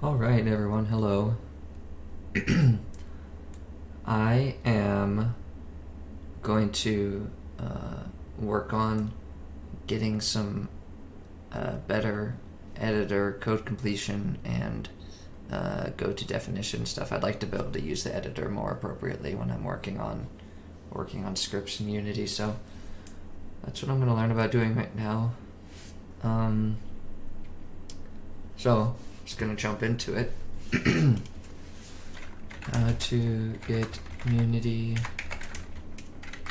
Alright everyone, hello. I am going to work on getting some better editor code completion and go to definition stuff. I'd like to be able to use the editor more appropriately when I'm working on scripts in Unity, so that's what I'm going to learn about doing right now. So just going to jump into it. How to get Unity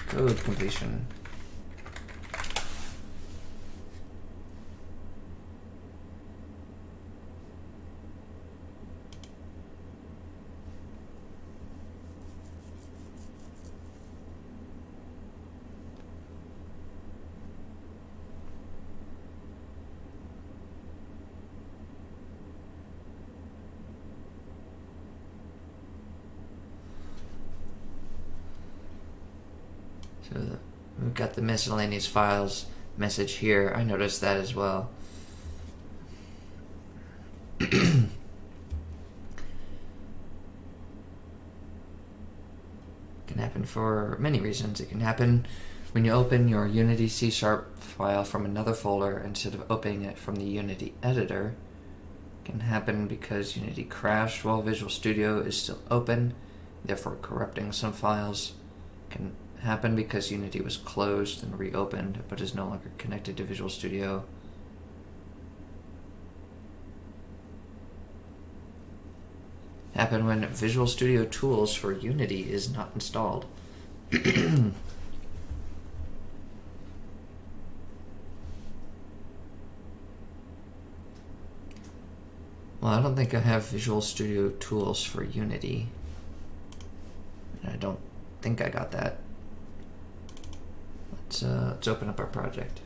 code completion. So we've got the miscellaneous files message here. I noticed that as well. Can happen for many reasons. It can happen when you open your Unity C# file from another folder instead of opening it from the Unity editor. It can happen because Unity crashed while Visual Studio is still open, therefore corrupting some files. It can happen because Unity was closed and reopened but is no longer connected to Visual Studio. Happen when Visual Studio Tools for Unity is not installed. Well, I don't think I have Visual Studio Tools for Unity. And I don't think I got that. Let's open up our project.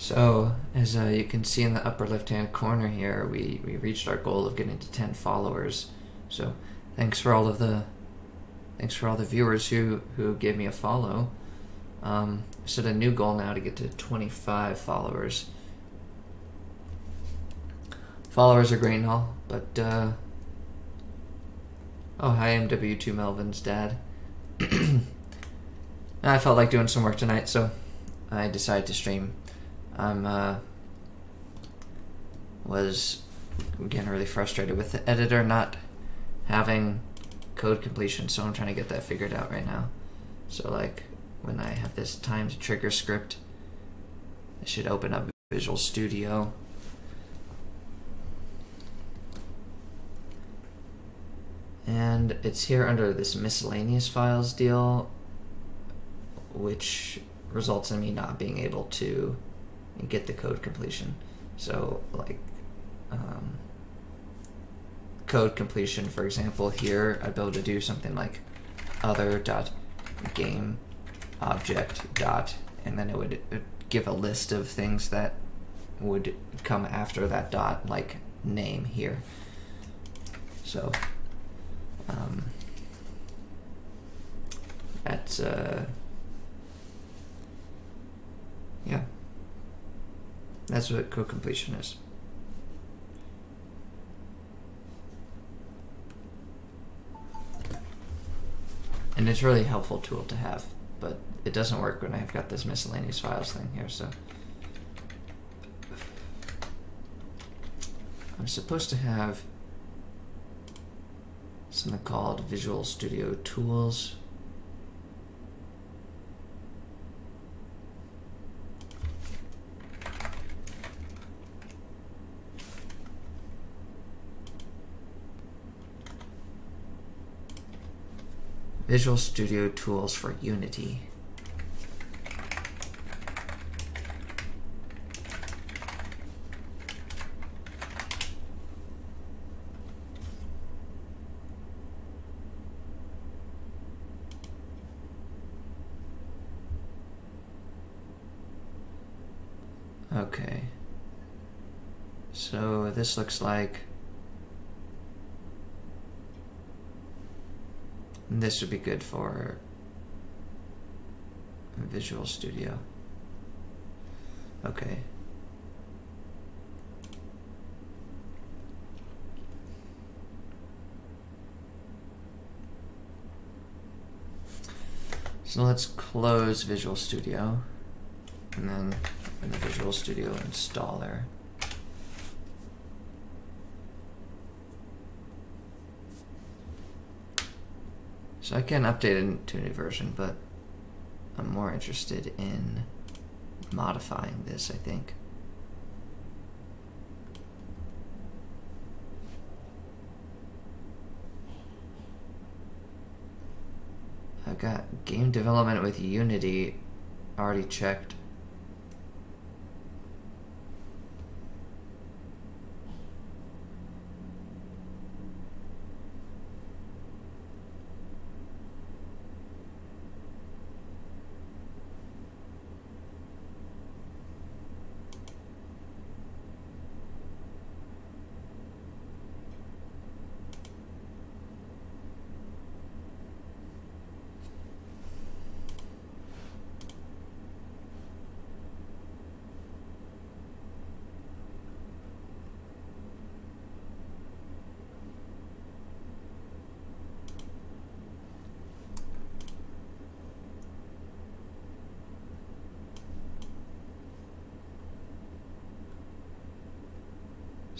So, as you can see in the upper left-hand corner here, we reached our goal of getting to 10 followers. So, thanks for all the viewers who gave me a follow. Set a new goal now to get to 25 followers. Followers are great and all, but oh, hi, I'm W2 Melvin's dad. I felt like doing some work tonight, so I decided to stream. Was getting really frustrated with the editor not having code completion, so I'm trying to get that figured out right now. So like when I have this timed trigger script, I should open up Visual Studio. And it's here under this miscellaneous files deal, which results in me not being able to get the code completion. So like code completion, for example, here I'd be able to do something like other.game object dot, and then it would give a list of things that would come after that dot, like name here. So that's yeah. That's what code completion is. And it's a really helpful tool to have, but it doesn't work when I've got this miscellaneous files thing here, so. I'm supposed to have something called Visual Studio Tools. Visual Studio Tools for Unity. Okay. So this looks like this would be good for Visual Studio. Okay. So let's close Visual Studio and then open the Visual Studio installer. So I can update it to a new version, but I'm more interested in modifying this, I think. I've got game development with Unity already checked.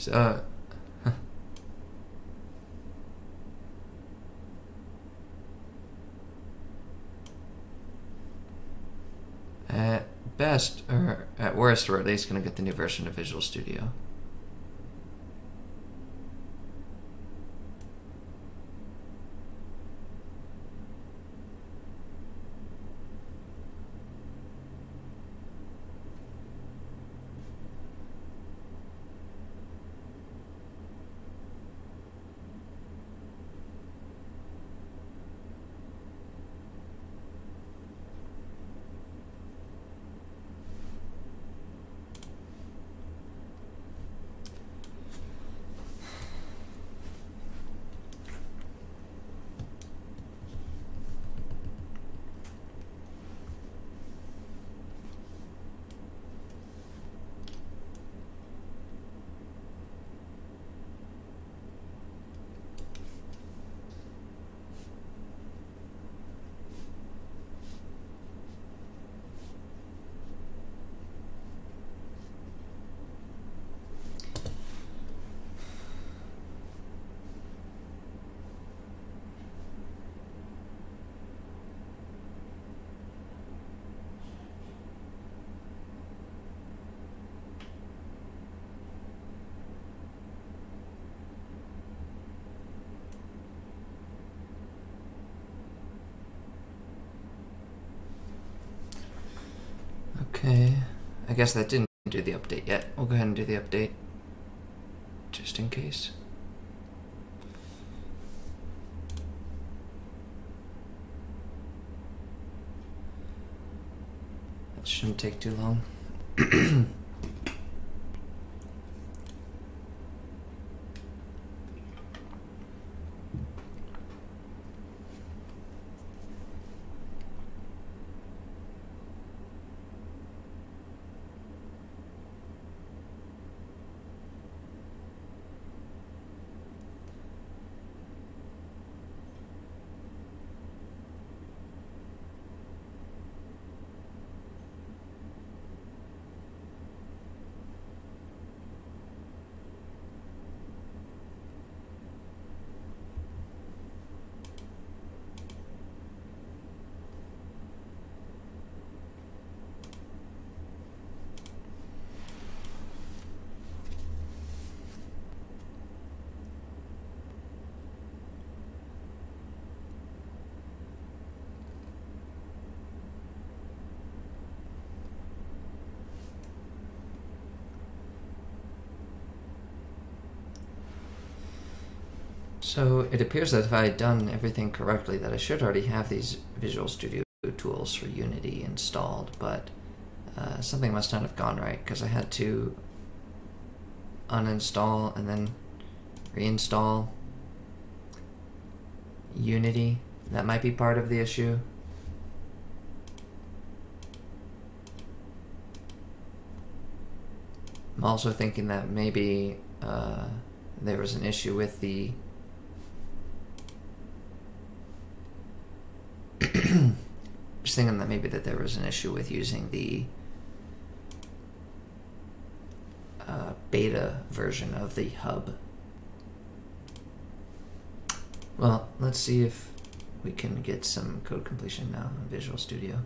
So, at best, or at worst, we're at least going to get the new version of Visual Studio. Okay, I guess that didn't do the update yet. We'll go ahead and do the update, just in case. That shouldn't take too long. So it appears that if I had done everything correctly, that I should already have these Visual Studio tools for Unity installed, but something must not have gone right, because I had to uninstall and then reinstall Unity. That might be part of the issue. I'm also thinking that maybe there was an issue with the just thinking that maybe that there was an issue with using the beta version of the hub. Well, let's see if we can get some code completion now in Visual Studio.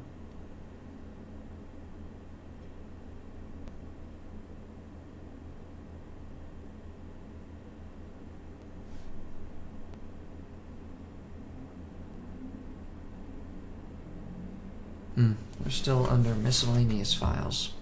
We're still under miscellaneous files.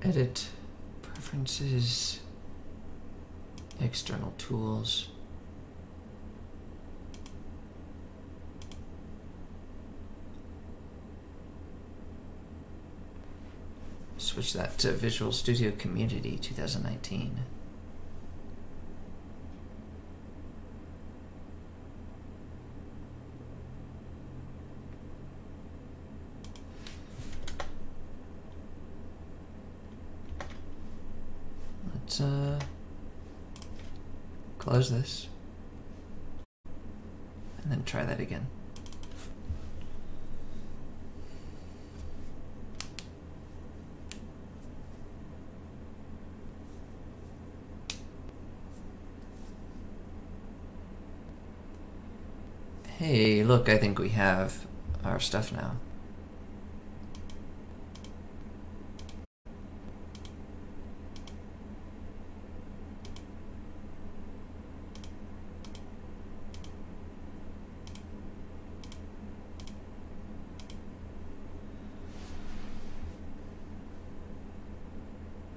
Edit, preferences, external tools. Switch that to Visual Studio Community 2019. Let's close this and then try that again. Hey, look, I think we have our stuff now.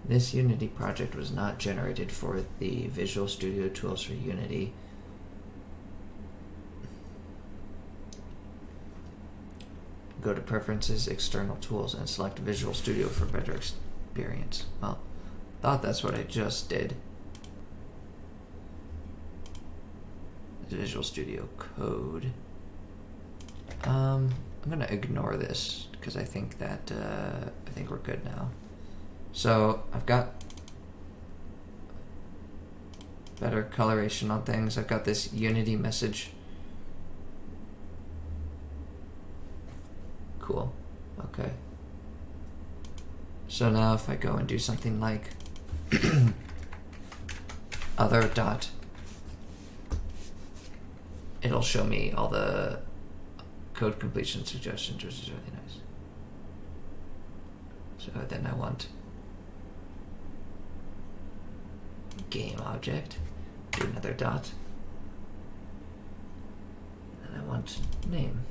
This Unity project was not generated for the Visual Studio tools for Unity. Go to Preferences, External Tools, and select Visual Studio for better experience. Well, thought that's what I just did. Visual Studio Code. I'm gonna ignore this because I think that I think we're good now. So I've got better coloration on things. I've got this Unity message. Cool. Okay. So now if I go and do something like other dot, it'll show me all the code completion suggestions, which is really nice. So then I want game object, do another dot, and I want name.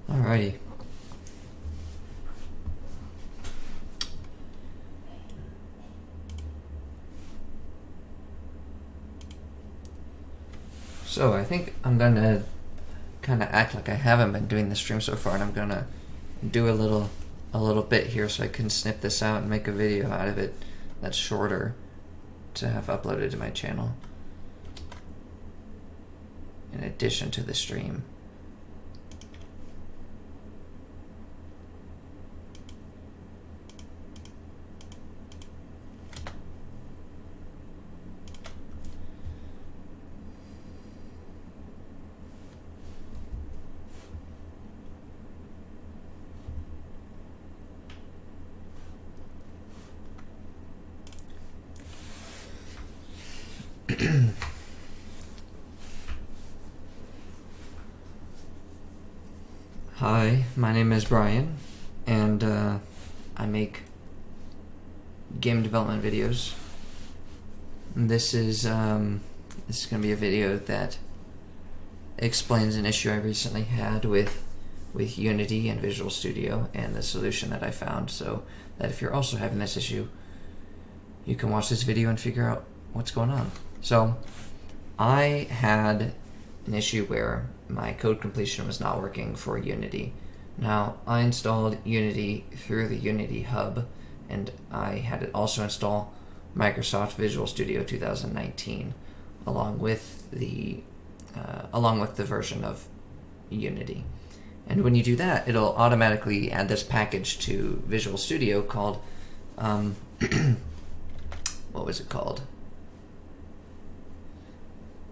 Alrighty. So I think I'm gonna kind of act like I haven't been doing the stream so far, and I'm gonna do a little bit here so I can snip this out and make a video out of it that's shorter to have uploaded to my channel in addition to the stream. Hi, my name is Bryan, and I make game development videos. And this is going to be a video that explains an issue I recently had with Unity and Visual Studio and the solution that I found, so that if you're also having this issue, you can watch this video and figure out what's going on. So I had an issue where my code completion was not working for Unity. Now, I installed Unity through the Unity Hub, and I had it also install Microsoft Visual Studio 2019 along with the version of Unity. And when you do that, it'll automatically add this package to Visual Studio called what was it called?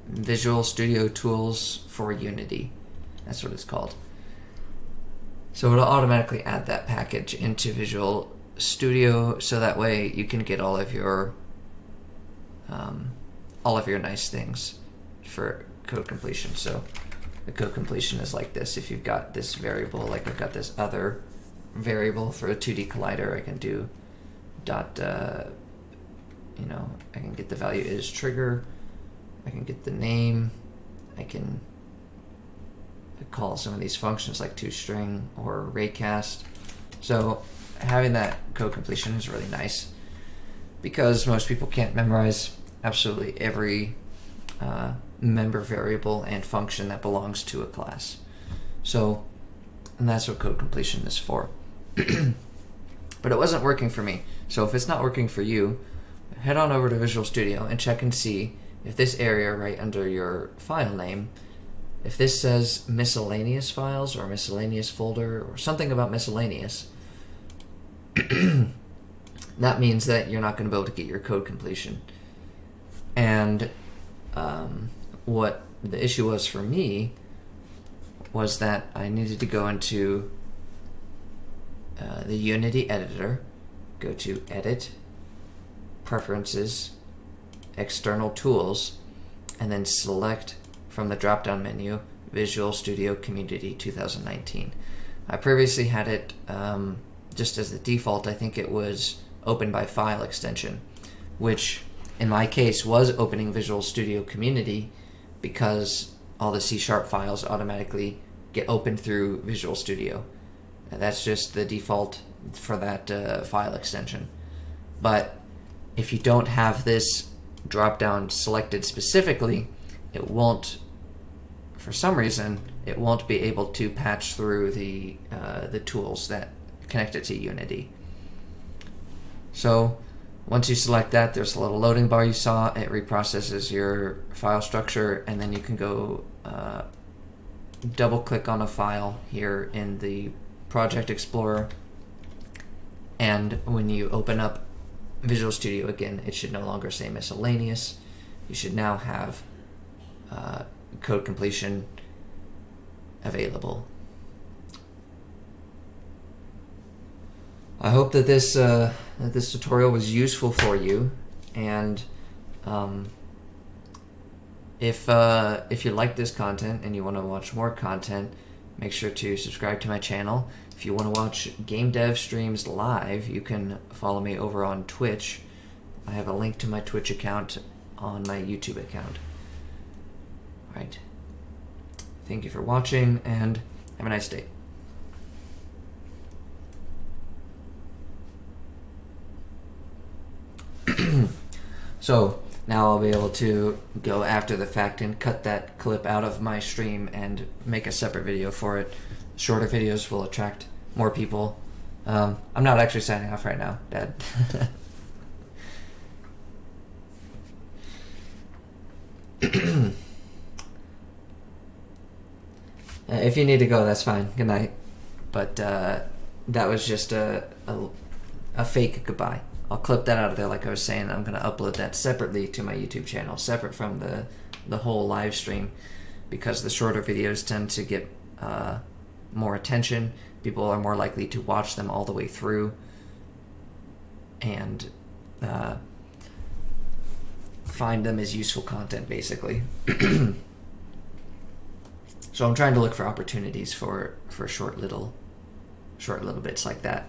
Visual Studio Tools for Unity. That's what it's called. So it'll automatically add that package into Visual Studio, so that way you can get all of your nice things for code completion. So the code completion is like this. If you've got this variable, like I've got this other variable for a 2D collider, I can do dot, I can get the value is trigger, I can get the name, I can call some of these functions like toString or raycast. So having that code completion is really nice because most people can't memorize absolutely every member variable and function that belongs to a class. So, and that's what code completion is for. But it wasn't working for me. So if it's not working for you, head on over to Visual Studio and check and see if this area right under your file name, if this says miscellaneous files or miscellaneous folder or something about miscellaneous, that means that you're not going to be able to get your code completion. And what the issue was for me was that I needed to go into the Unity editor, go to Edit, Preferences, External Tools, and then select from the drop-down menu Visual Studio Community 2019. I previously had it just as the default. I think it was open by file extension, which in my case was opening Visual Studio Community because all the C# files automatically get opened through Visual Studio. That's just the default for that file extension. But if you don't have this drop-down selected specifically, it won't, for some reason, it won't be able to patch through the tools that connect it to Unity. So once you select that, there's a little loading bar you saw. It reprocesses your file structure, and then you can go double-click on a file here in the Project Explorer. And when you open up Visual Studio again, it should no longer say miscellaneous. You should now have code completion available. I hope that this tutorial was useful for you, and if you like this content and you want to watch more content, make sure to subscribe to my channel. If you want to watch game dev streams live, you can follow me over on Twitch. I have a link to my Twitch account on my YouTube account. Alright. Thank you for watching, and have a nice day. So, now I'll be able to go after the fact and cut that clip out of my stream and make a separate video for it. Shorter videos will attract more people. I'm not actually signing off right now, Dad. If you need to go, that's fine. Good night. But that was just a fake goodbye. I'll clip that out of there, like I was saying. I'm going to upload that separately to my YouTube channel, separate from the whole live stream, because the shorter videos tend to get more attention. People are more likely to watch them all the way through and find them as useful content, basically. So I'm trying to look for opportunities for short little bits like that.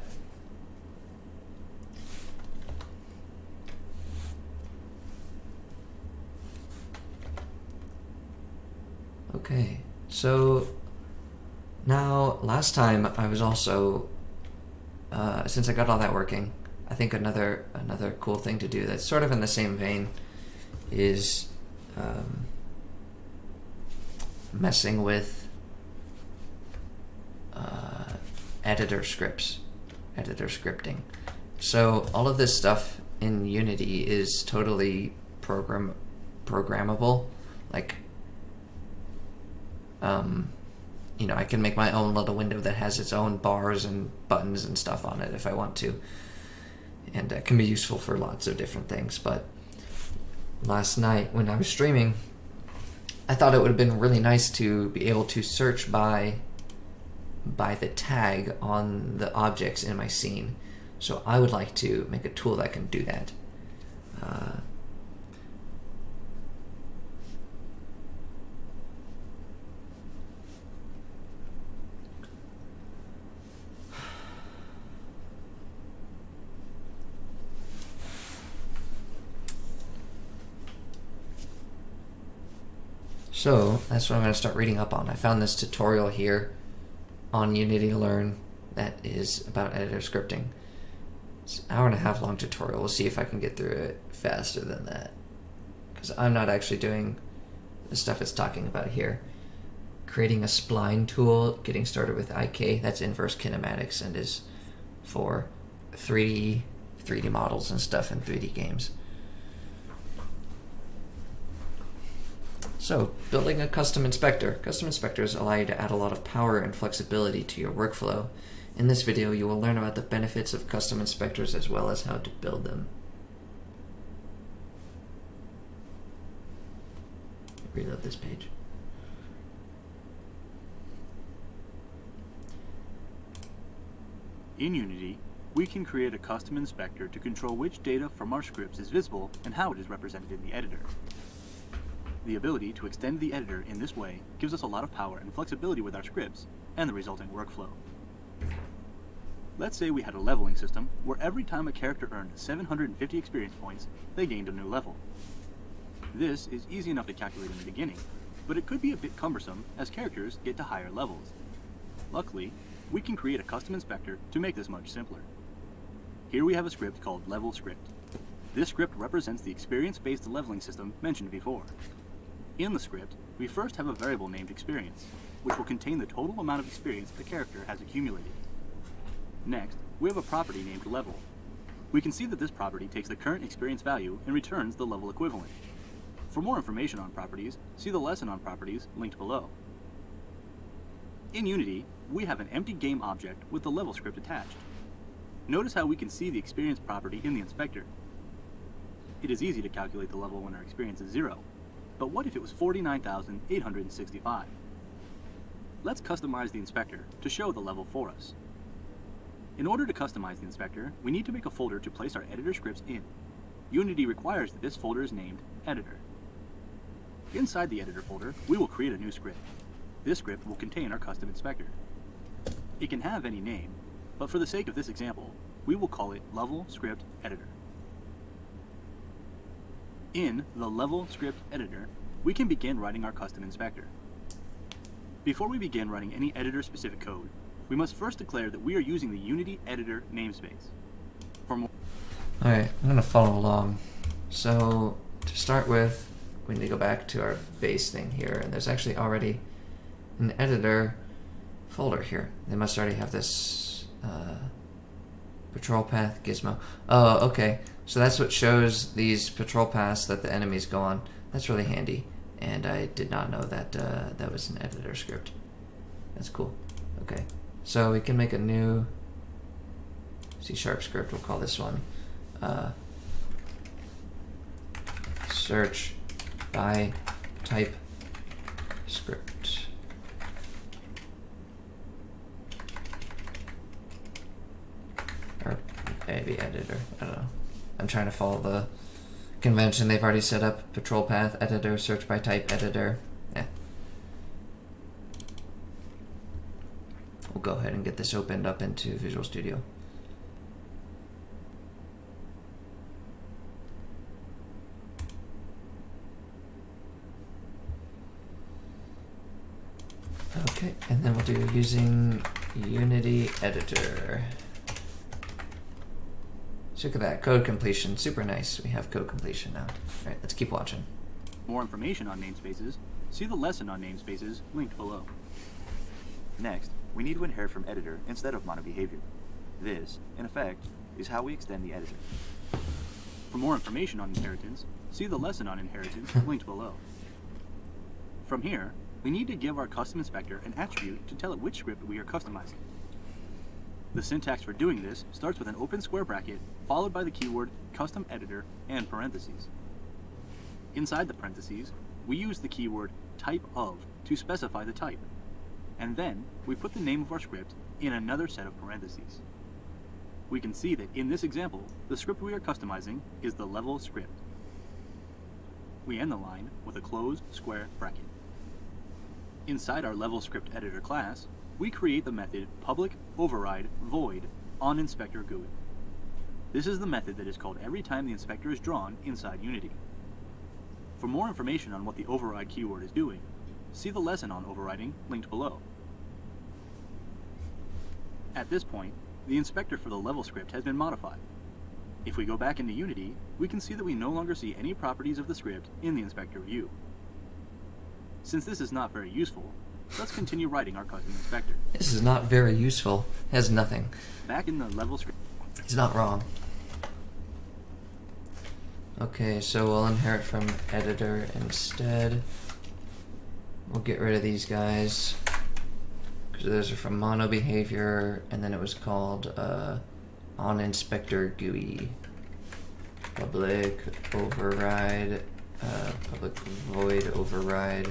Okay, so now last time I was also since I got all that working, I think another cool thing to do that's sort of in the same vein is messing with editor scripting. So all of this stuff in Unity is totally programmable. Like, you know, I can make my own little window that has its own bars and buttons and stuff on it if I want to, and it can be useful for lots of different things. But last night when I was streaming, I thought it would have been really nice to be able to search by the tag on the objects in my scene. So I would like to make a tool that can do that. So that's what I'm going to start reading up on. I found this tutorial here on Unity to Learn that is about editor scripting. It's an hour-and-a-half long tutorial. We'll see if I can get through it faster than that, because I'm not actually doing the stuff it's talking about here. Creating a spline tool, getting started with IK, that's inverse kinematics and is for 3D models and stuff in 3D games. So, building a custom inspector. Custom inspectors allow you to add a lot of power and flexibility to your workflow. In this video, you will learn about the benefits of custom inspectors as well as how to build them. Reload this page. In Unity, we can create a custom inspector to control which data from our scripts is visible and how it is represented in the editor. The ability to extend the editor in this way gives us a lot of power and flexibility with our scripts and the resulting workflow. Let's say we had a leveling system where every time a character earned 750 experience points, they gained a new level. This is easy enough to calculate in the beginning, but it could be a bit cumbersome as characters get to higher levels. Luckily, we can create a custom inspector to make this much simpler. Here we have a script called level script. This script represents the experience-based leveling system mentioned before. In the script, we first have a variable named experience, which will contain the total amount of experience the character has accumulated. Next, we have a property named level. We can see that this property takes the current experience value and returns the level equivalent. For more information on properties, see the lesson on properties linked below. In Unity, we have an empty game object with the level script attached. Notice how we can see the experience property in the inspector. It is easy to calculate the level when our experience is 0. But what if it was 49,865? Let's customize the inspector to show the level for us. In order to customize the inspector, we need to make a folder to place our editor scripts in. Unity requires that this folder is named Editor. Inside the editor folder, we will create a new script. This script will contain our custom inspector. It can have any name, but for the sake of this example, we will call it Level Script Editor. In the Level Script Editor, we can begin writing our custom inspector. Before we begin running any editor-specific code, we must first declare that we are using the Unity Editor namespace. For more Alright, I'm going to follow along. So, to start with, we need to go back to our base thing here, and there's actually already an editor folder here. They must already have this patrol path gizmo. Oh, okay. So that's what shows these patrol paths that the enemies go on. That's really handy, and I did not know that that was an editor script. That's cool. Okay, so we can make a new C# script. We'll call this one search by type script. Or maybe editor. I don't know. I'm trying to follow the convention. They've already set up patrol path editor, search by type editor. Yeah. We'll go ahead and get this opened up into Visual Studio. Okay, and then we'll do using Unity Editor. So look at that, code completion, super nice. We have code completion now. All right, let's keep watching. More information on namespaces, see the lesson on namespaces linked below. Next, we need to inherit from editor instead of monobehavior. This, in effect, is how we extend the editor. For more information on inheritance, see the lesson on inheritance linked below. From here, we need to give our custom inspector an attribute to tell it which script we are customizing. The syntax for doing this starts with an open square bracket, followed by the keyword custom editor and parentheses. Inside the parentheses, we use the keyword type of to specify the type, and then we put the name of our script in another set of parentheses. We can see that in this example, the script we are customizing is the level script. We end the line with a closed square bracket. Inside our level script editor class, we create the method public override void on inspector GUI. This is the method that is called every time the inspector is drawn inside Unity. For more information on what the override keyword is doing, see the lesson on overriding linked below. At this point, the inspector for the level script has been modified. If we go back into Unity, we can see that we no longer see any properties of the script in the inspector view. Since this is not very useful, let's continue writing our custom inspector. This is not very useful. It has nothing. Back in the level script. He's not wrong. Okay, so we'll inherit from editor instead. We'll get rid of these guys, because those are from mono behavior, and then it was called on inspector GUI. Public override, public void override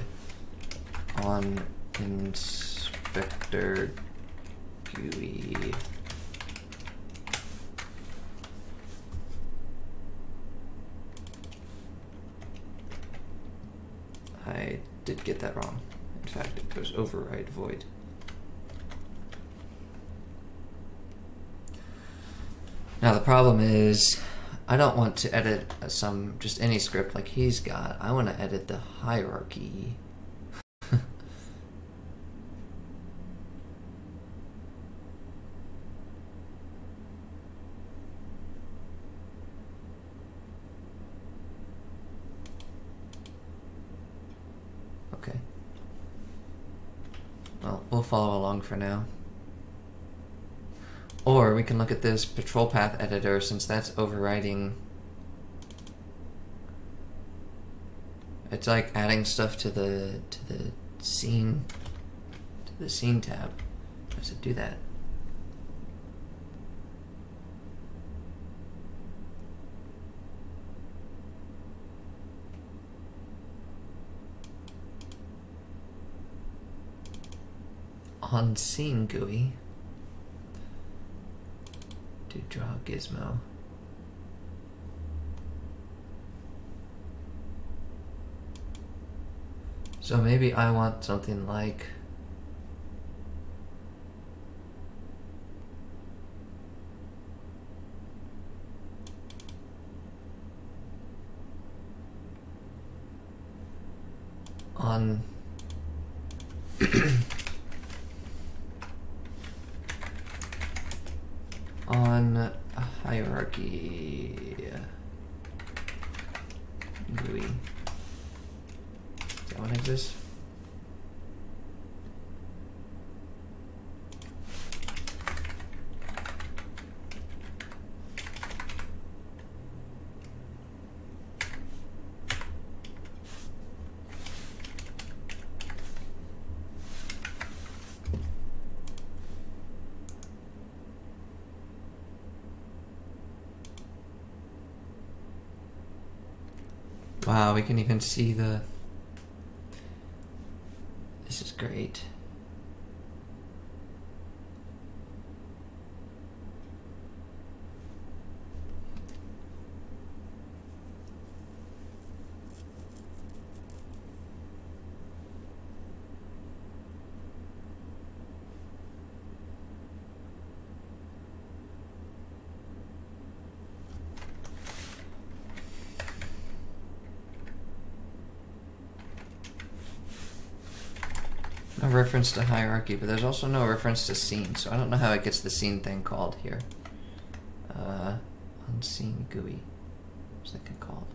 on inspector GUI. I did get that wrong. In fact, it goes override void. Now the problem is, I don't want to edit just any script like he's got. I want to edit the hierarchy. Okay. Well, we'll follow along for now. Or we can look at this patrol path editor, since that's overriding. It's like adding stuff to the scene tab. How does it do that? On scene GUI. To draw gizmo. So maybe I want something like on on a hierarchy GUI. messages. Wow, we can even see the... This is great. No reference to hierarchy, but there's also no reference to scene, so I don't know how it gets the scene thing called here. Unseen GUI. What's that get called?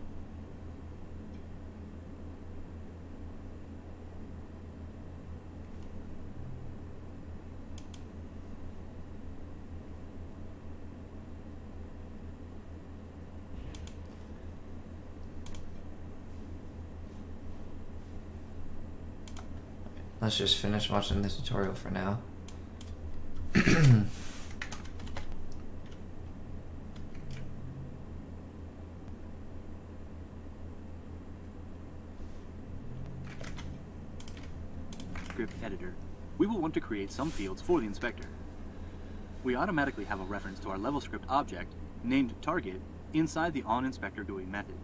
Let's just finish watching the tutorial for now. Script editor, we will want to create some fields for the inspector. We automatically have a reference to our level script object, named target, inside the onInspector GUI method.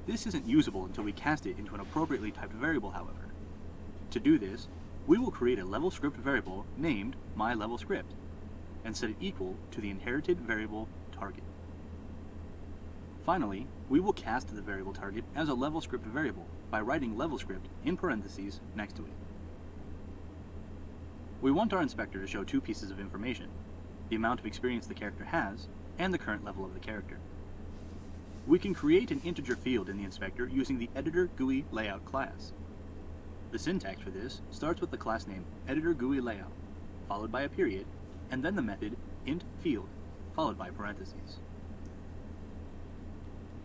This isn't usable until we cast it into an appropriately typed variable, however. To do this, we will create a level script variable named myLevelScript and set it equal to the inherited variable target. Finally, we will cast the variable target as a level script variable by writing levelScript in parentheses next to it. We want our inspector to show two pieces of information: the amount of experience the character has and the current level of the character. We can create an integer field in the inspector using the editor GUI layout class. The syntax for this starts with the class name editor GUI layout, followed by a period, and then the method int field, followed by parentheses.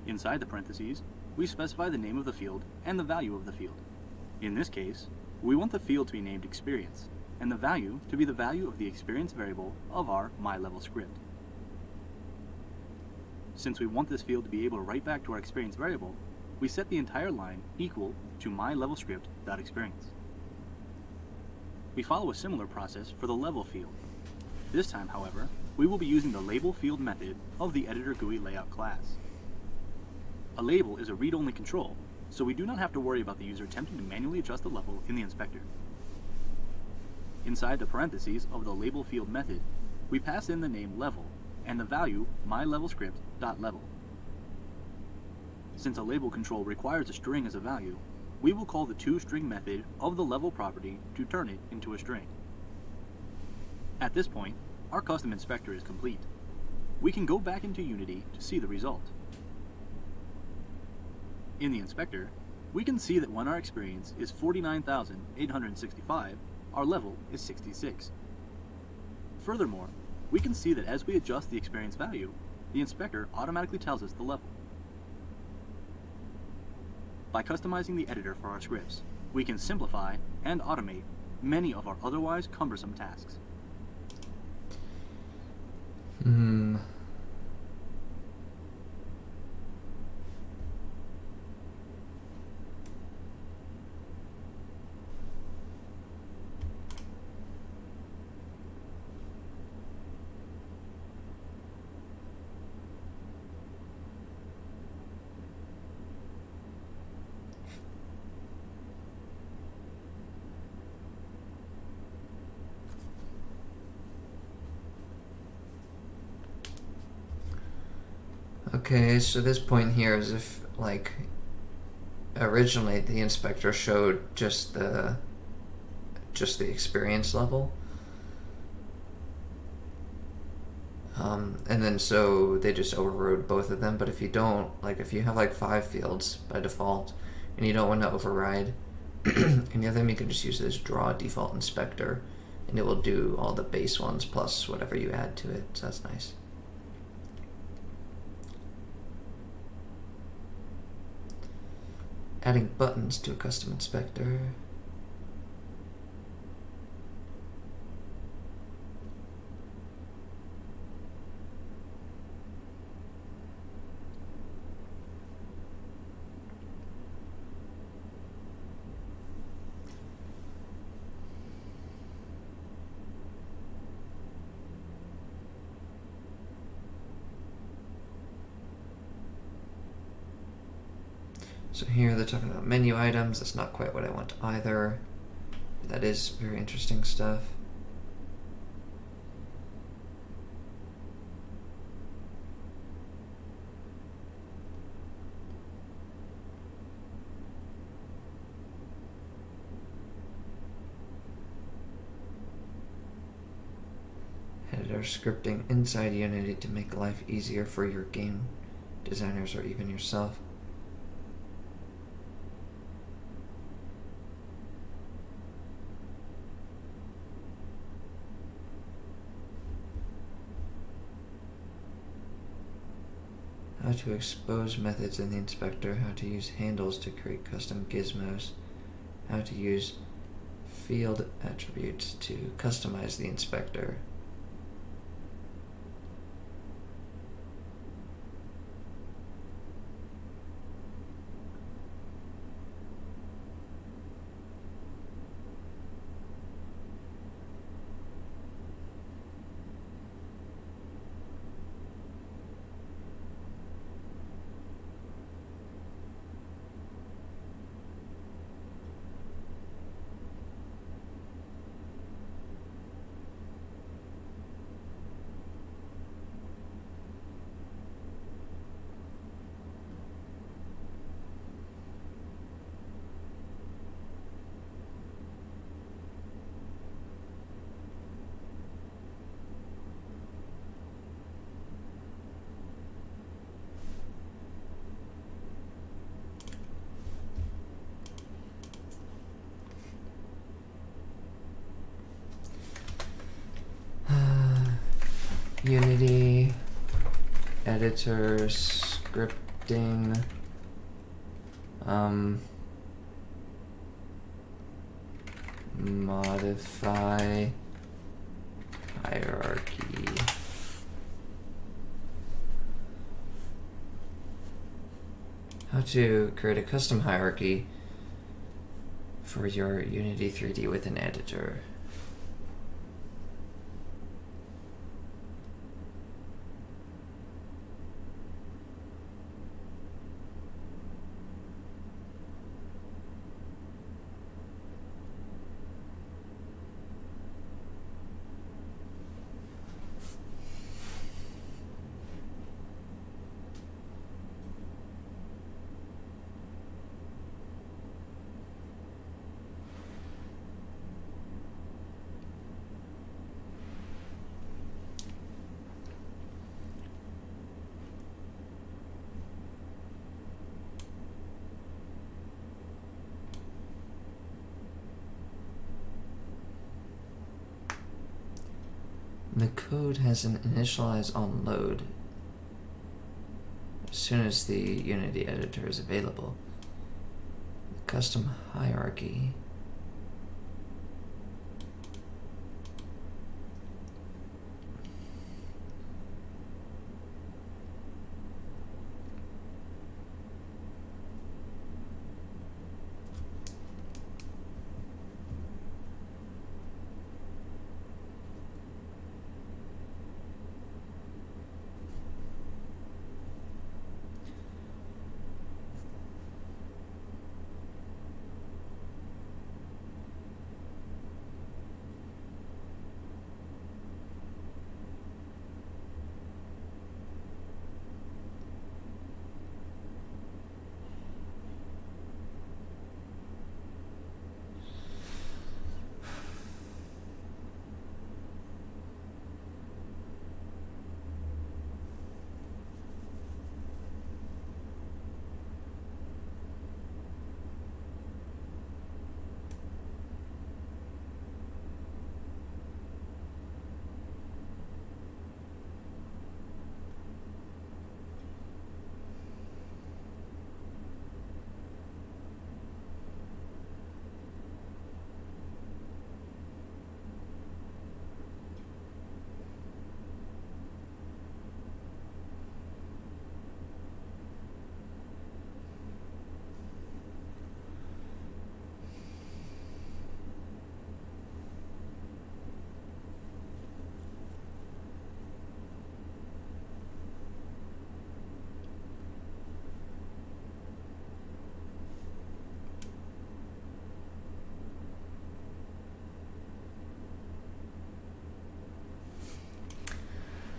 Inside the parentheses, we specify the name of the field and the value of the field. In this case, we want the field to be named experience, and the value to be the value of the experience variable of our myLevelScript. Since we want this field to be able to write back to our experience variable, we set the entire line equal to myLevelScript.experience. We follow a similar process for the level field. This time, however, we will be using the label field method of the editor GUI layout class. A label is a read-only control, so we do not have to worry about the user attempting to manually adjust the level in the inspector. Inside the parentheses of the label field method, we pass in the name level and the value myLevelScript.level. Since a label control requires a string as a value, we will call the toString method of the level property to turn it into a string. At this point, our custom inspector is complete. We can go back into Unity to see the result. In the inspector, we can see that when our experience is 49,865, our level is 66. Furthermore, we can see that as we adjust the experience value, the inspector automatically tells us the level. By customizing the editor for our scripts, we can simplify and automate many of our otherwise cumbersome tasks. Okay, so this point here is if, like, originally the inspector showed just the experience level. And then so they just overrode both of them, but if you don't, like if you have like 5 fields by default and you don't want to override Any of them, you can just use this draw default inspector, and it will do all the base ones plus whatever you add to it, so that's nice. Adding buttons to a custom inspector. So here they're talking about menu items. That's not quite what I want either. That is very interesting stuff. Editor scripting inside Unity to make life easier for your game designers or even yourself. How to expose methods in the inspector, how to use handles to create custom gizmos, how to use field attributes to customize the inspector. Unity, editor, scripting, modify, hierarchy. How to create a custom hierarchy for your Unity 3D with an editor. The code has an initialize on load as soon as the Unity editor is available. The custom hierarchy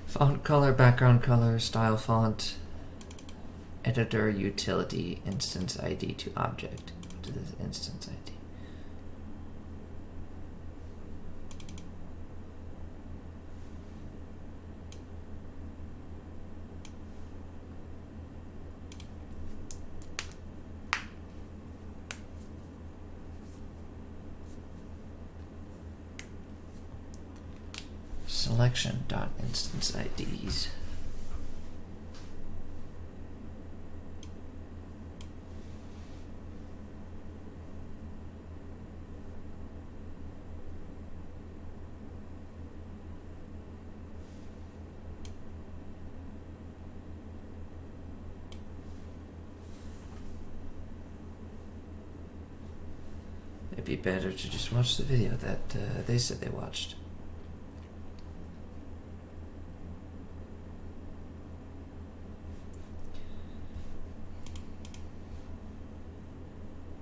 Font color, background color, style font, editor, utility, instance ID to object. What is instance ID? Selection.instance IDs. It'd be better to just watch the video that they said they watched.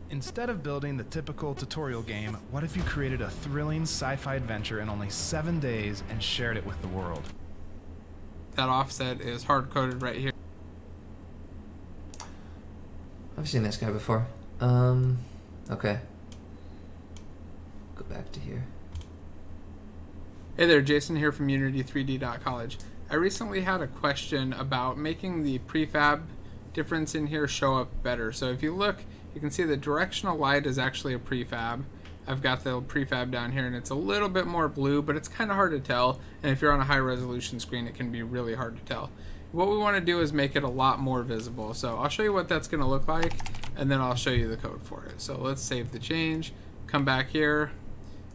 Instead of building the typical tutorial game, what if you created a thrilling sci-fi adventure in only 7 days and shared it with the world? That offset is hard-coded right here. I've seen this guy before. Okay. Go back to here. Hey there, Jason here from Unity3D.College. I recently had a question about making the prefab difference in here show up better. So if you look, you can see the directional light is actually a prefab. I've got the prefab down here and it's a little bit more blue, but it's kind of hard to tell. And if you're on a high resolution screen, it can be really hard to tell. What we want to do is make it a lot more visible. So I'll show you what that's going to look like, and then I'll show you the code for it. So let's save the change, come back here,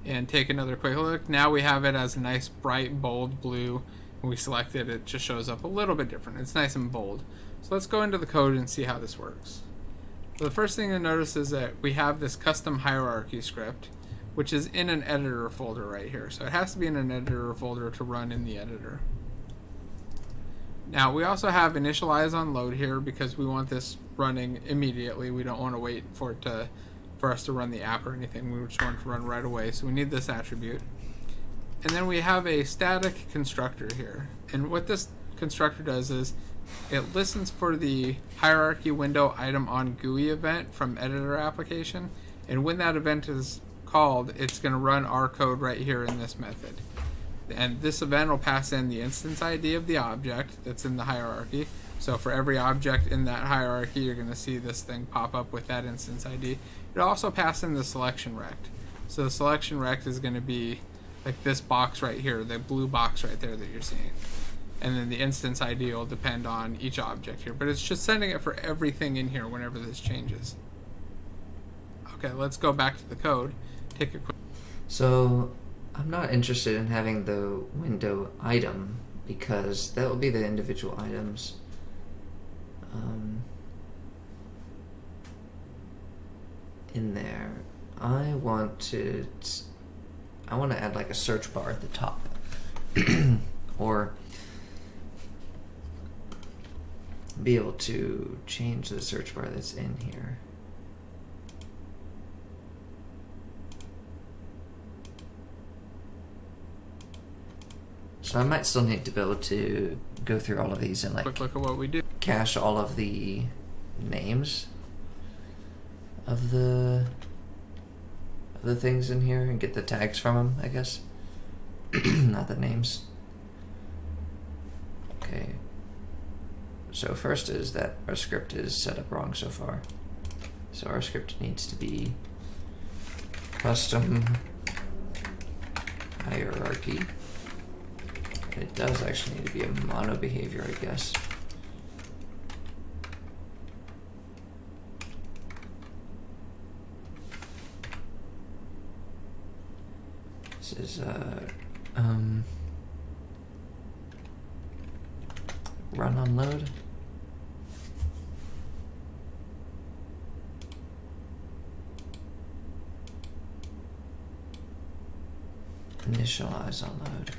and take another quick look. Now we have it as a nice bright bold blue. When we select it, it just shows up a little bit different. It's nice and bold. So let's go into the code and see how this works. So the first thing you'll notice is that we have this custom hierarchy script, which is in an editor folder right here. So it has to be in an editor folder to run in the editor. Now we also have initialize on load here because we want this running immediately. We don't want to wait for it to us to run the app or anything. We just want it to run right away. So we need this attribute. And then we have a static constructor here. And what this constructor does is it listens for the hierarchy window item on GUI event from editor application. And when that event is called, it's going to run our code right here in this method. And this event will pass in the instance ID of the object that's in the hierarchy. So for every object in that hierarchy, you're going to see this thing pop up with that instance ID. It'll also pass in the selection rect. So the selection rect is going to be like this box right here, the blue box right there that you're seeing. And then the instance ID will depend on each object here. But it's just sending it for everything in here whenever this changes. Okay, let's go back to the code. Take a quick... So I'm not interested in having the window item because that will be the individual items. In there. I want to add like a search bar at the top. Or be able to change the search bar that's in here. So I might still need to be able to go through all of these and like quick look at what we do. Cache all of the names of the things in here and get the tags from them, I guess. Not the names. Okay. So first is that our script is set up wrong so far. So our script needs to be custom hierarchy. It does actually need to be a mono behavior, I guess. This is run on load. Initialize on load.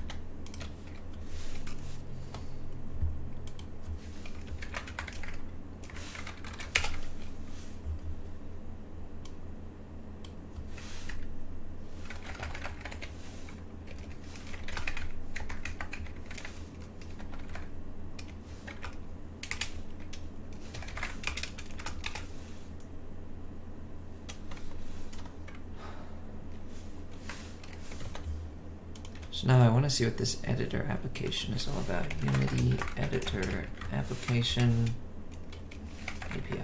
So now I want to see what this editor application is all about. Unity editor application API.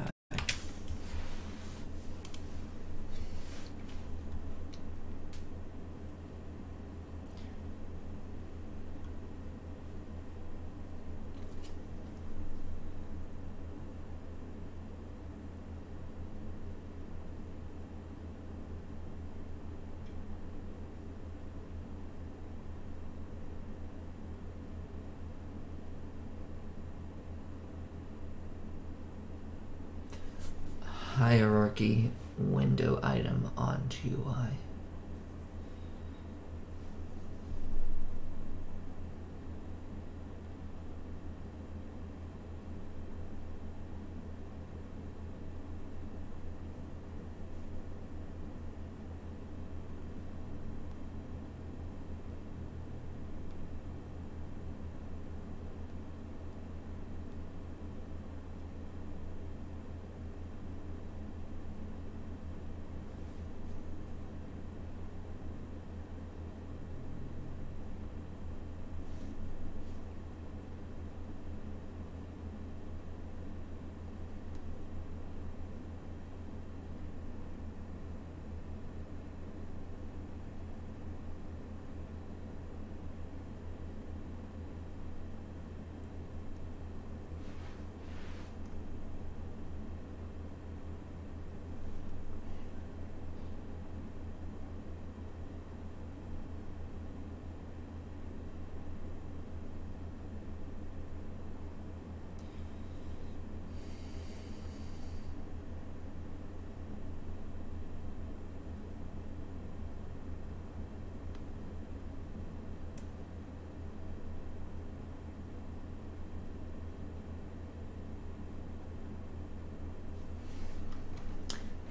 Hierarchy window item on GUI.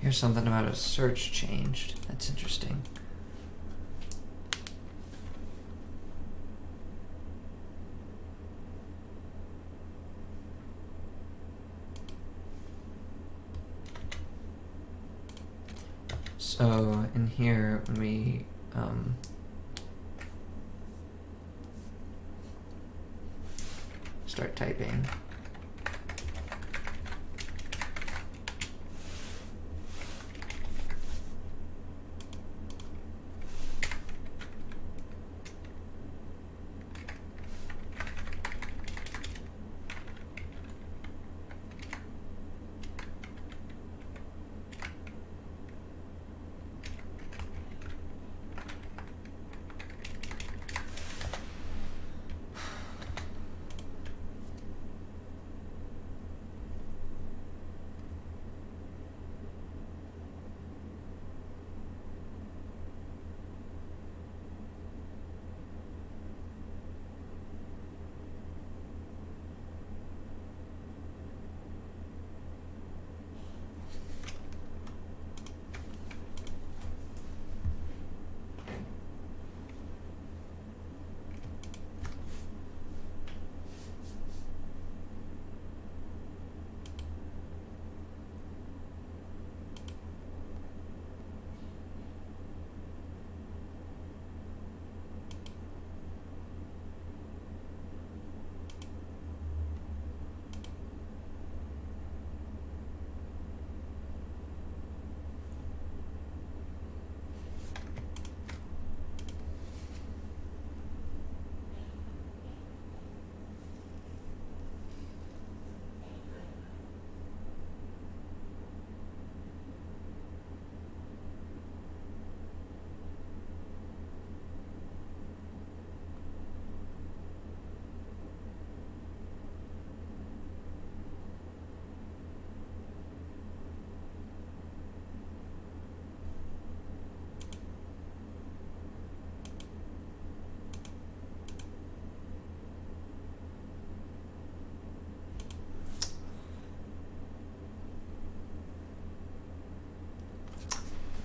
Here's something about a search changed. That's interesting. So in here, when we start typing,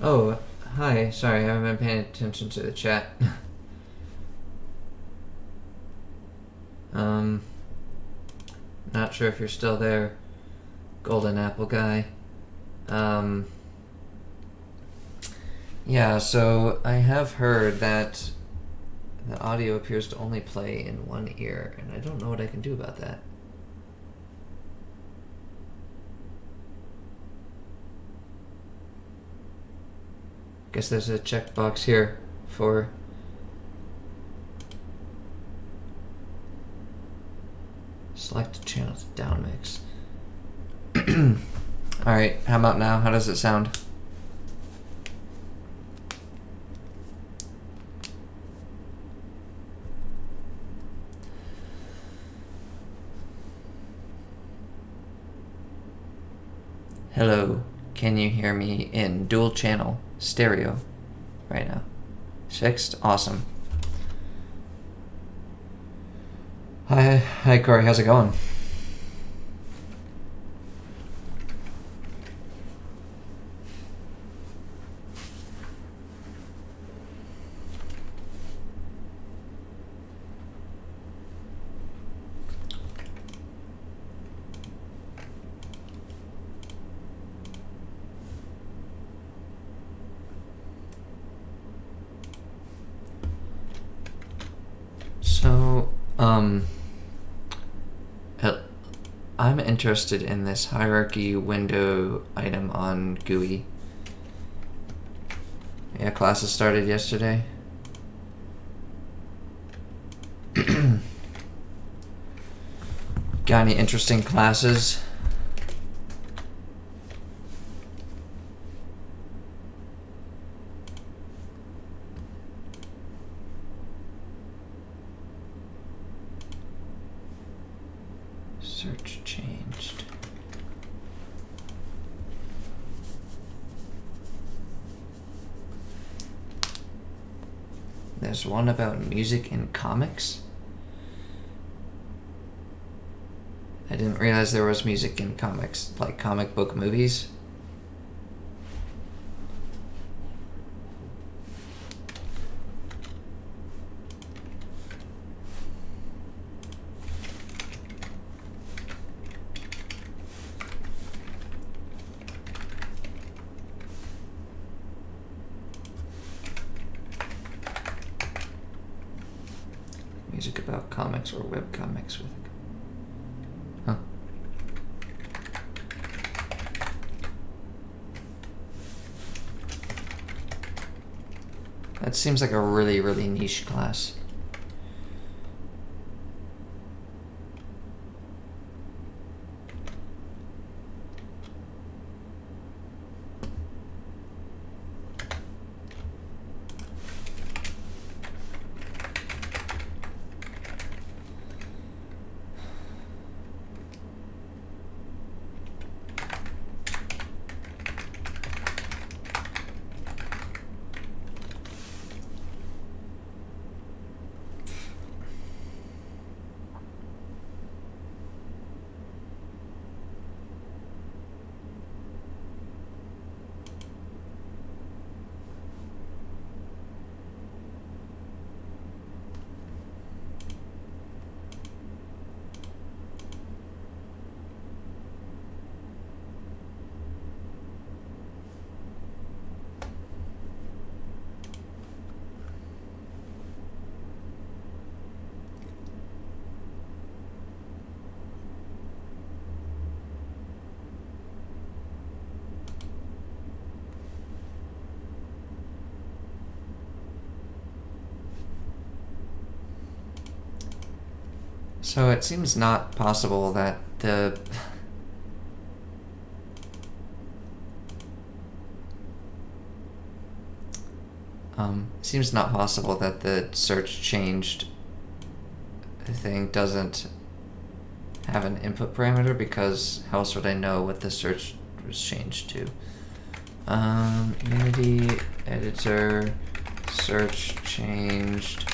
oh, hi. Sorry, I haven't been paying attention to the chat. Not sure if you're still there, Golden Apple guy. Yeah, so I have heard that The audio appears to only play in one ear, and I don't know what I can do about that. Guess there's a checkbox here for select channel to down mix. Alright, how about now? How does it sound? Hello, can you hear me in dual channel stereo right now? Fixed? Awesome. Hi Corey, how's it going? So, I'm interested in this hierarchy window item on GUI. Yeah, classes started yesterday. Got any interesting classes? Search changed. There's one about music and comics. I didn't realize there was music in comics, like comic book movies. Music about comics or web comics with. Huh. That seems like a really, really niche class. So it seems not possible that the seems not possible that the search changed thing doesn't have an input parameter, because how else would I know what the search was changed to? Unity editor search changed.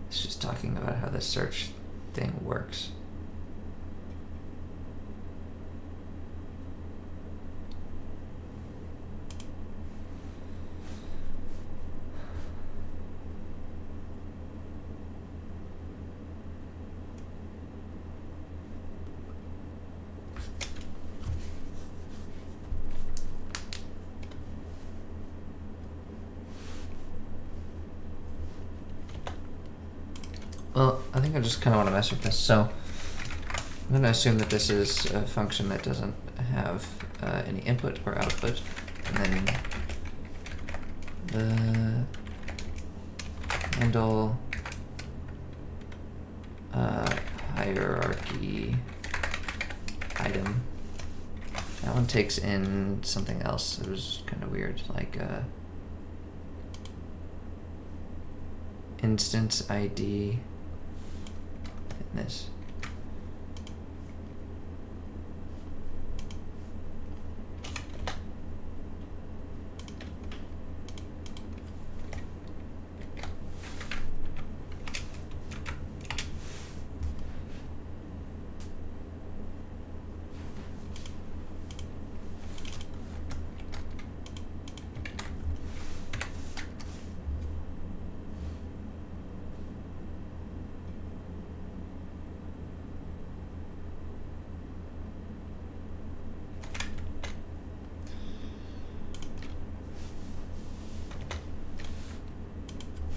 It's just talking about how the search thing works. Well, I think I just kind of want to mess with this. So I'm going to assume that this is a function that doesn't have any input or output. And then the handle hierarchy item. That one takes in something else. It was kind of weird, like instance ID and this.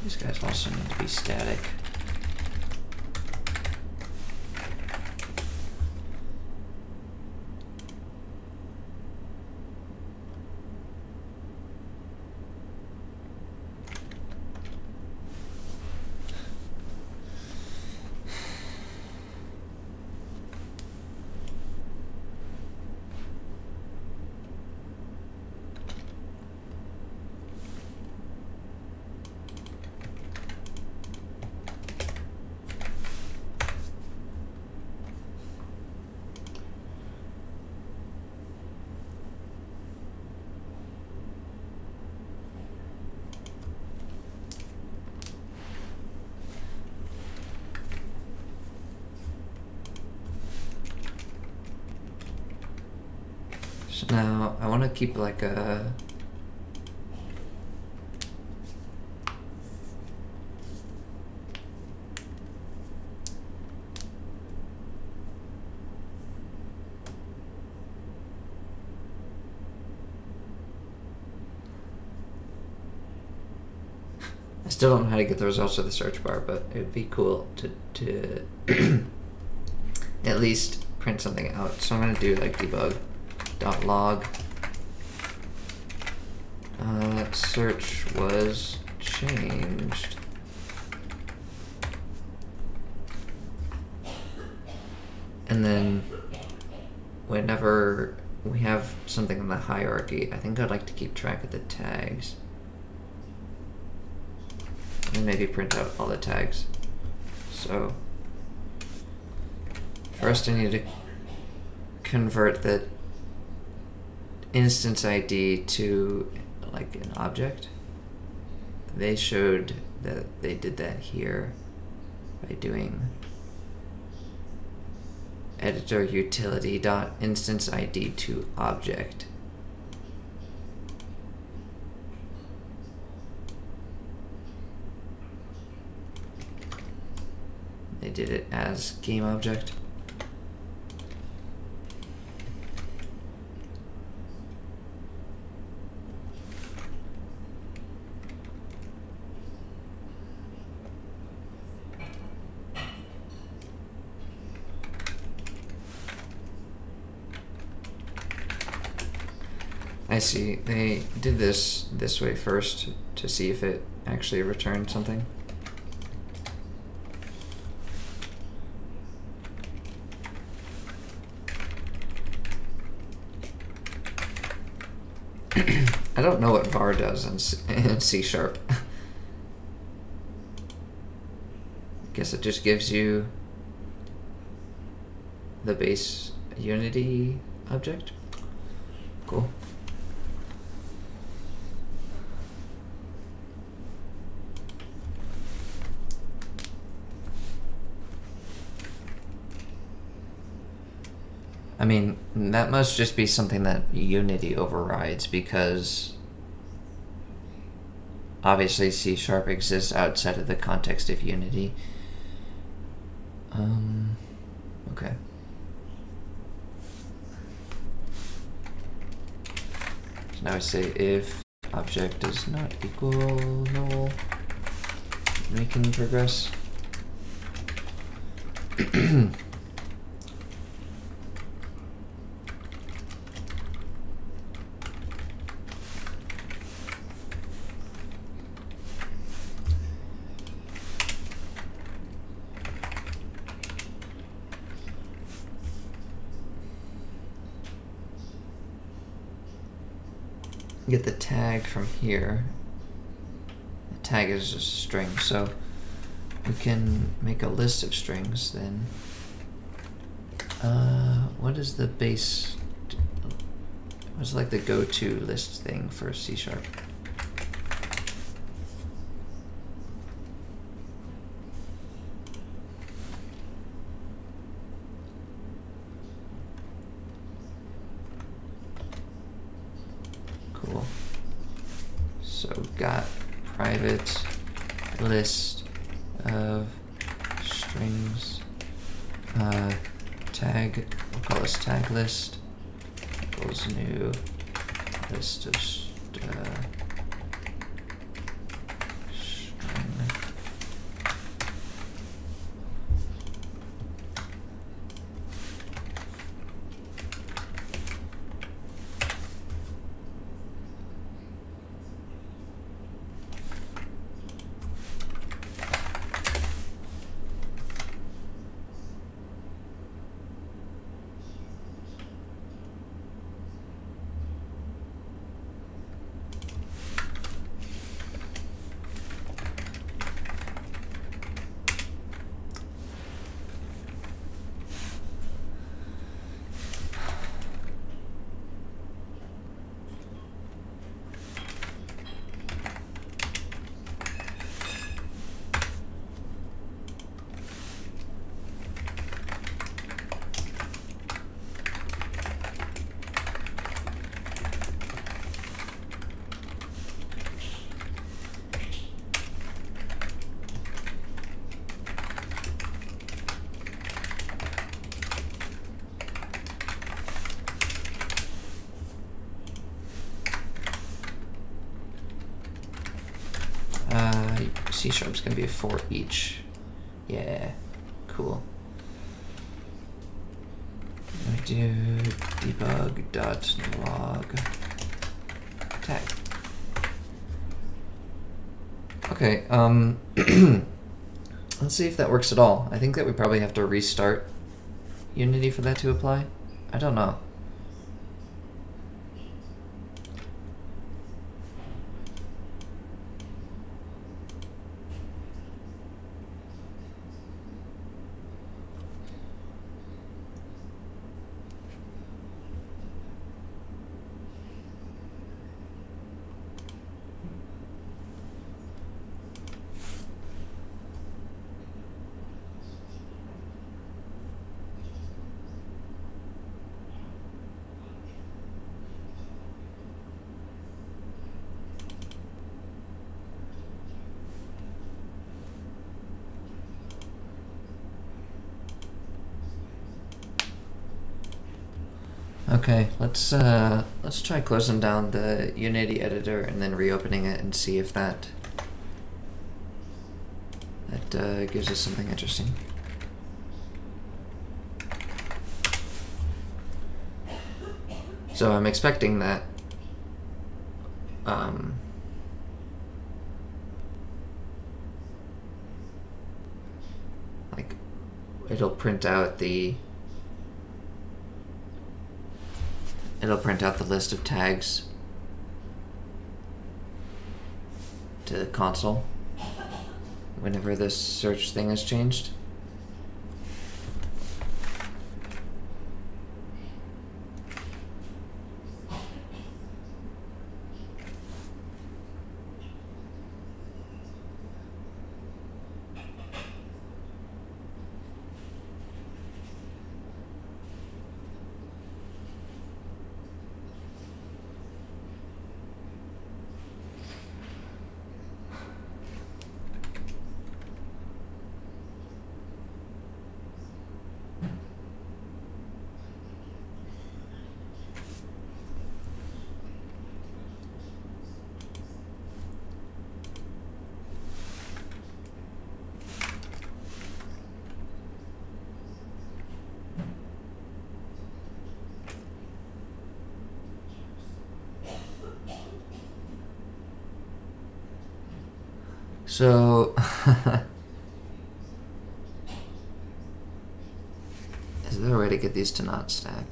These guys also need to be static. So now I want to keep like a I still don't know how to get the results of the search bar, but it would be cool to at least print something out. So I'm going to do like debug.log. Search was changed. And then whenever we have something in the hierarchy, I think I'd like to keep track of the tags. And maybe print out all the tags. So first I need to convert the instance ID to like an object. They showed that they did that here by doing editor utility dot instance ID to object. They did it as game object. I see. They did this way first to see if it actually returned something. I don't know what var does in C#. Guess it just gives you the base Unity object. Cool. I mean, that must just be something that Unity overrides, because obviously C# exists outside of the context of Unity. Okay. So now I say if object does not equal null, we can progress. Get the tag from here. The tag is just a string, so we can make a list of strings then. What is the base? What's like the go-to list thing for C#? Cool. So we've got private list of strings. Tag, we'll call this tag list equals new list of string. C# is gonna be a for each. Yeah, cool. We do debug.log tag. Okay, let's see if that works at all. I think that we probably have to restart Unity for that to apply. I don't know. Okay, let's try closing down the Unity editor and then reopening it and see if that gives us something interesting. So I'm expecting that like it'll print out the list of tags to the console whenever this search thing is changed. So, is there a way to get these to not stack?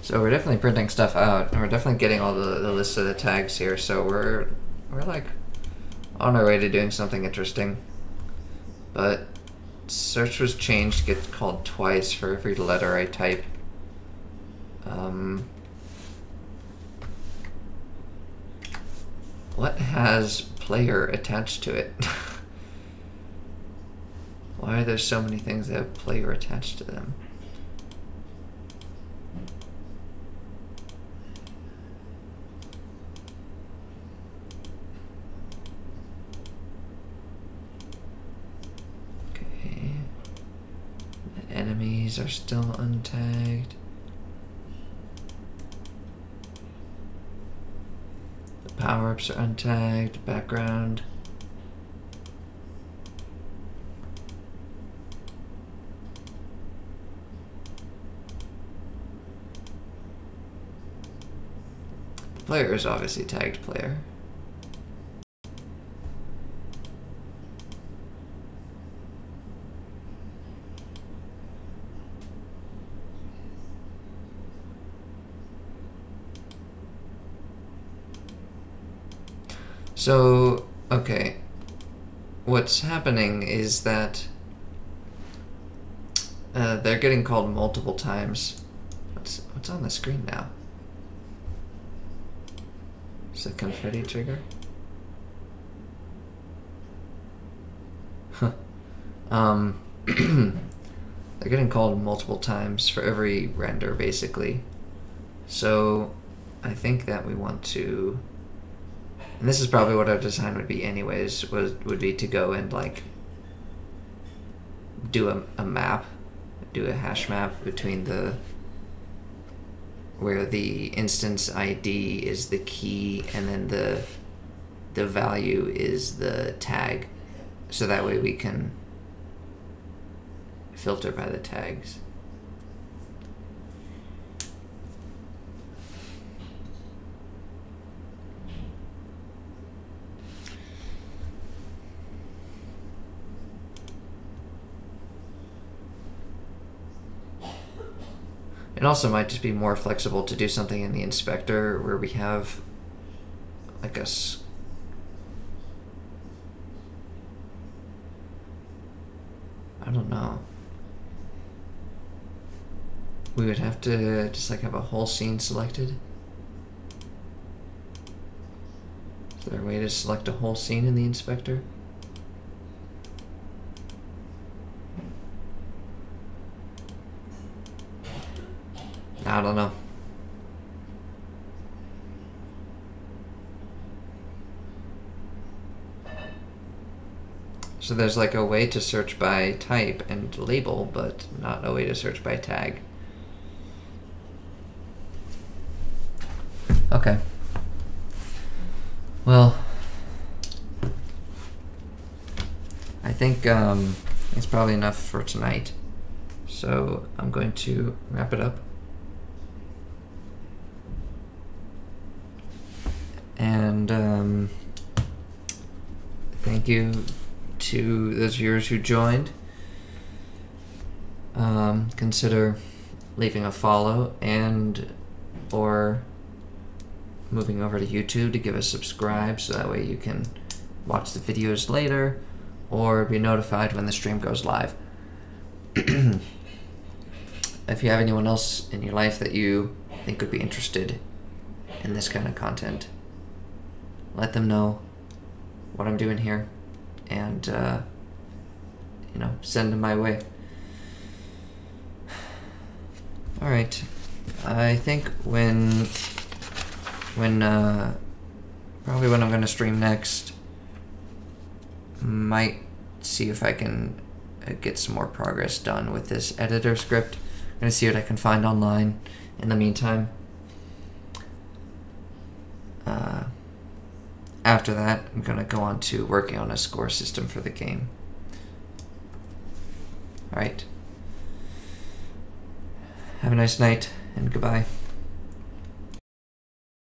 So we're definitely printing stuff out, and we're definitely getting all the lists of the tags here. So we're like on our way to doing something interesting. But search was changed to get called twice for every letter I type. What has player attached to it? Why are there so many things that have player attached to them? Enemies are still untagged. The power-ups are untagged. Background. The player is obviously tagged player. So, okay, what's happening is that they're getting called multiple times. What's on the screen now? Is it confetti trigger? Huh. They're getting called multiple times for every render, basically. So, I think that we want to... And this is probably what our design would be anyways, would be to go and like do a map, do a hash map between where the instance ID is the key and then the value is the tag. So that way we can filter by the tags. It also might just be more flexible to do something in the inspector where we have like I don't know. We would have to just like have a whole scene selected. Is there a way to select a whole scene in the inspector? I don't know. So there's like a way to search by type and label, but not a way to search by tag. Okay. Well, I think it's probably enough for tonight. So I'm going to wrap it up. And thank you to those viewers who joined. Consider leaving a follow and or moving over to YouTube to give us subscribe so that way you can watch the videos later or be notified when the stream goes live. If you have anyone else in your life that you think would be interested in this kind of content, let them know what I'm doing here and you know, send them my way. All right, I think probably when I'm gonna stream next, might see if I can get some more progress done with this editor script. I'm gonna see what I can find online in the meantime. after that, I'm going to go on to working on a score system for the game. Alright. Have a nice night, and goodbye.